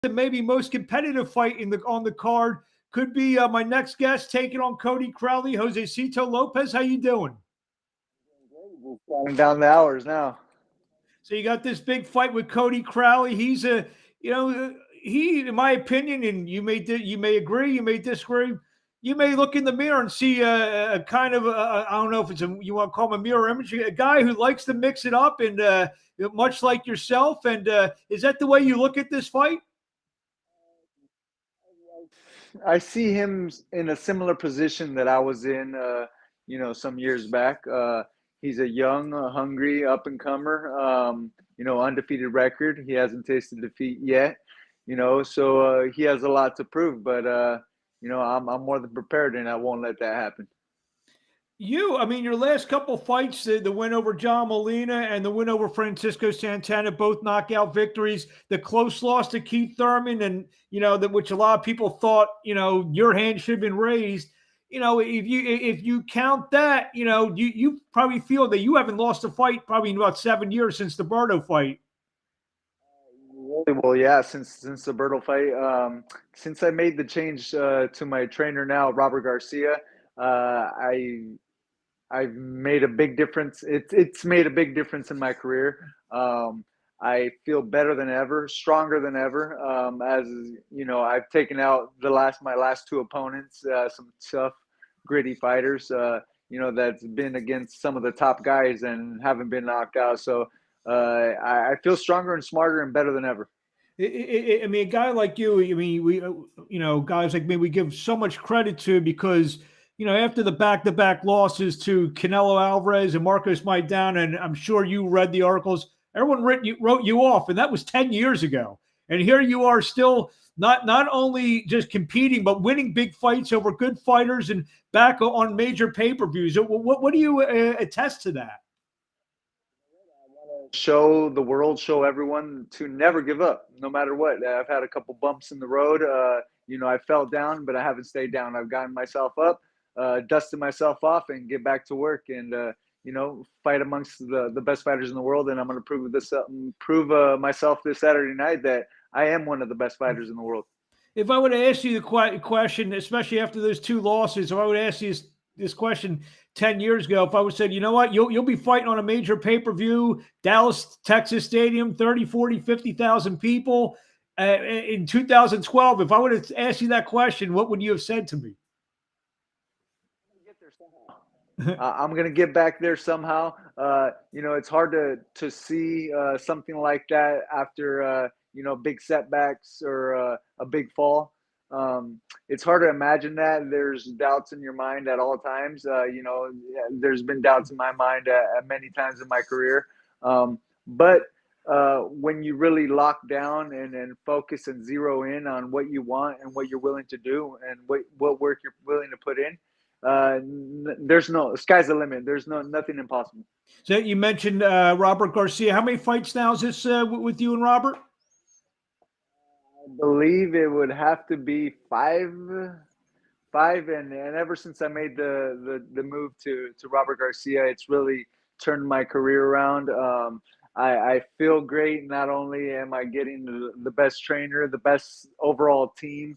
the maybe most competitive fight on the card could be my next guest taking on Cody Crowley. Josesito Lopez, how you doing? Counting down the hours now. So you got this big fight with Cody Crowley. He's a, he, in my opinion, and you may agree, you may disagree. You may look in the mirror and see a kind of I don't know if it's you want to call him a mirror image, a guy who likes to mix it up and much like yourself. And is that the way you look at this fight? I see him in a similar position that I was in, some years back. He's a young, hungry up and comer. Undefeated record. He hasn't tasted defeat yet. So he has a lot to prove. But I'm more than prepared, and I won't let that happen. Your last couple fights, the win over John Molina and the win over Francisco Santana, both knockout victories. The close loss to Keith Thurman, and which a lot of people thought, your hand should have been raised. If you count that, you probably feel that you haven't lost a fight probably in about 7 years since the Berto fight. Well, yeah, since the Berto fight, since I made the change to my trainer now, Robert Garcia, I've made a big difference. It's made a big difference in my career. I feel better than ever, stronger than ever. As I've taken out my last two opponents, some tough, gritty fighters. That's been against some of the top guys and haven't been knocked out. So I feel stronger and smarter and better than ever. A guy like you, we, guys like me, we give so much credit to because. After the back-to-back losses to Canelo Alvarez and Marcos Maidana, and I'm sure you read the articles, everyone wrote you off, and that was 10 years ago. And here you are still not only just competing, but winning big fights over good fighters and back on major pay-per-views. What do you attest to that? Show the world, show everyone to never give up, no matter what. I've had a couple bumps in the road. I fell down, but I haven't stayed down. I've gotten myself up. Dusted myself off and get back to work and fight amongst the best fighters in the world. And I'm going to prove myself this Saturday night that I am one of the best fighters in the world. If I would ask you the question, especially after those two losses, if I would ask you this question 10 years ago, if I would have said, you know what, you'll be fighting on a major pay-per-view, Dallas, Texas Stadium, 30, 40, 50,000 people in 2012, if I would have asked you that question, what would you have said to me? I'm going to get back there somehow. It's hard to see something like that after, big setbacks or a big fall. It's hard to imagine that. There's doubts in your mind at all times. There's been doubts in my mind at many times in my career. But when you really lock down and focus and zero in on what you want and what you're willing to do and what work you're willing to put in, there's sky's the limit. There's nothing impossible. So you mentioned Robert Garcia. How many fights now is this with you and Robert? I believe it would have to be five, and ever since I made the move to Robert Garcia, it's really turned my career around. I feel great. Not only am I getting the best trainer, the best overall team,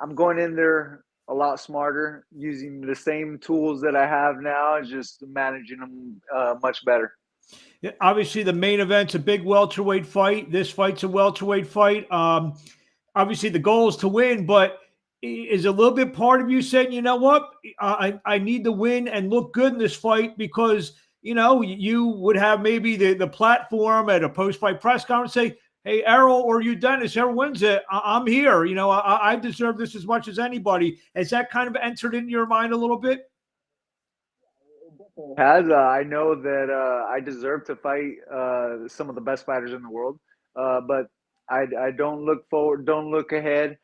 I'm going in there a lot smarter, using the same tools that I have now, just managing them much better. Yeah, obviously, the main event's a big welterweight fight. This fight's a welterweight fight. Obviously, the goal is to win, but is a little bit part of you saying, you know what, I need to win and look good in this fight because, you would have maybe the platform at a post-fight press conference say, hey, Errol, or you, Dennis, whoever wins it, I'm here. I deserve this as much as anybody. Has that kind of entered into your mind a little bit? I know that I deserve to fight some of the best fighters in the world, but I don't look forward, don't look ahead.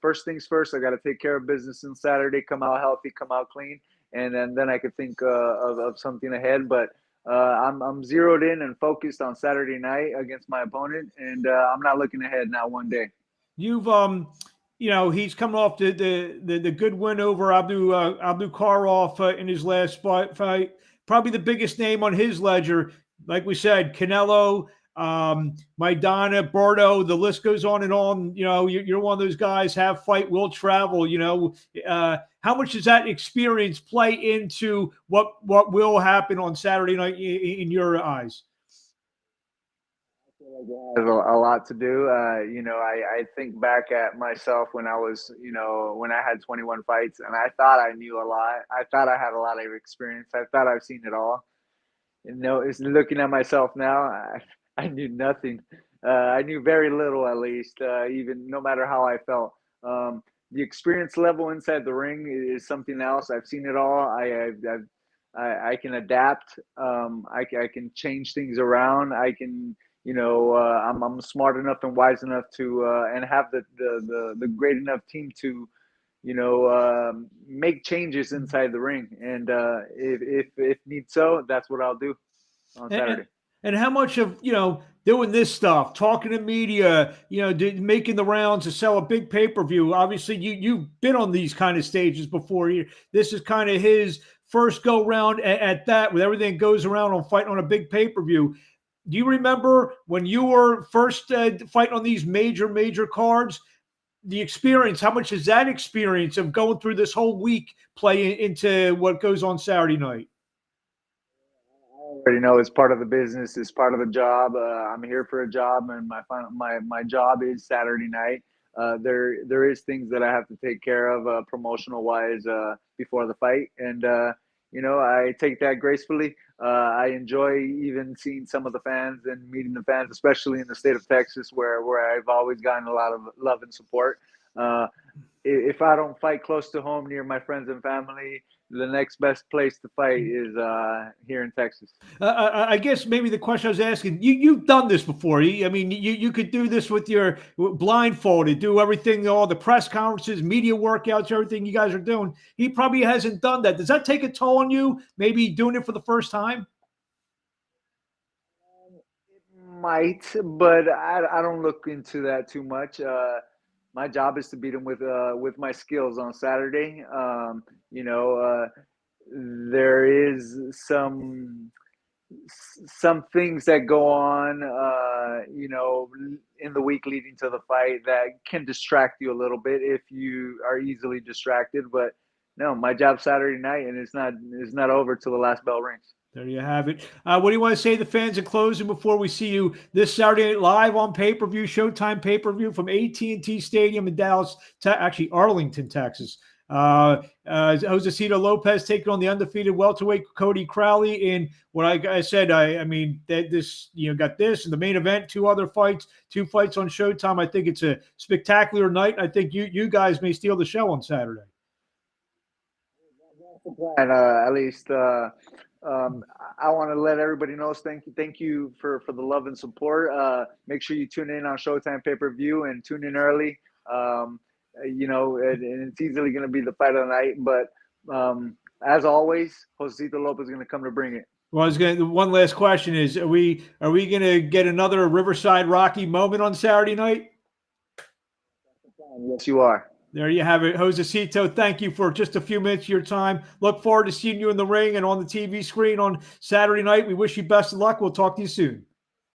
First things first, I got to take care of business on Saturday, come out healthy, come out clean, and then I could think of something ahead. But I'm zeroed in and focused on Saturday night against my opponent, and I'm not looking ahead now one day. You've he's coming off the good win over Abdul Karov in his last fight. Probably the biggest name on his ledger. Like we said, Canelo, Maidana, Bordeaux, the list goes on and on. You know, you're one of those guys, have fight, will travel, you know. How much does that experience play into what will happen on Saturday night in your eyes? There's a lot to do. You know, I think back at myself when I was, you know, when I had 21 fights, and I thought I knew a lot. I thought I had a lot of experience. I thought I've seen it all. You know, it's looking at myself now. I knew nothing. I knew very little, at least. Even no matter how I felt. The experience level inside the ring is something else. I've seen it all. I can adapt. I can change things around. I can, you know, I'm smart enough and wise enough to and have the great enough team to, you know, make changes inside the ring. And if need so, that's what I'll do on Saturday. And how much of, you know, doing this stuff, talking to media, you know, making the rounds to sell a big pay-per-view. Obviously, you've been on these kind of stages before. This is kind of his first go round at that, with everything that goes around on fighting on a big pay-per-view. Do you remember when you were first fighting on these major cards, the experience? How much does that experience of going through this whole week play into what goes on Saturday night? Already know it's part of the business. It's part of the job. I'm here for a job, and my job is Saturday night. There is things that I have to take care of promotional wise before the fight, and you know, I take that gracefully. I enjoy even seeing some of the fans and meeting the fans, especially in the state of Texas, where I've always gotten a lot of love and support. If I don't fight close to home near my friends and family, the next best place to fight is here in Texas. I guess maybe the question I was asking, you've done this before. I mean, you could do this with your blindfolded, do everything, all the press conferences, media workouts, everything you guys are doing. He probably hasn't done that. Does that take a toll on you, maybe doing it for the first time? It might, but I don't look into that too much. My job is to beat him with my skills on Saturday. You know, there is some things that go on, you know, in the week leading to the fight that can distract you a little bit if you are easily distracted. But no, my job's Saturday night, and it's not over till the last bell rings. There you have it. What do you want to say to the fans in closing before we see you this Saturday night live on pay-per-view, Showtime pay-per-view from AT&T Stadium in Dallas, actually Arlington, Texas. Josesito Lopez taking on the undefeated welterweight Cody Crowley. And what I said, I mean, that this, you know, got this and the main event, two fights on Showtime. I think it's a spectacular night. I think you guys may steal the show on Saturday. And at least I want to let everybody know. Thank you for the love and support. Make sure you tune in on Showtime pay-per-view and tune in early. You know, and it's easily going to be the fight of the night. But as always, Josesito Lopez is going to come to bring it. Well, one last question is: Are we going to get another Riverside Rocky moment on Saturday night? Yes, you are. There you have it, Josesito. Thank you for just a few minutes of your time. Look forward to seeing you in the ring and on the TV screen on Saturday night. We wish you best of luck. We'll talk to you soon.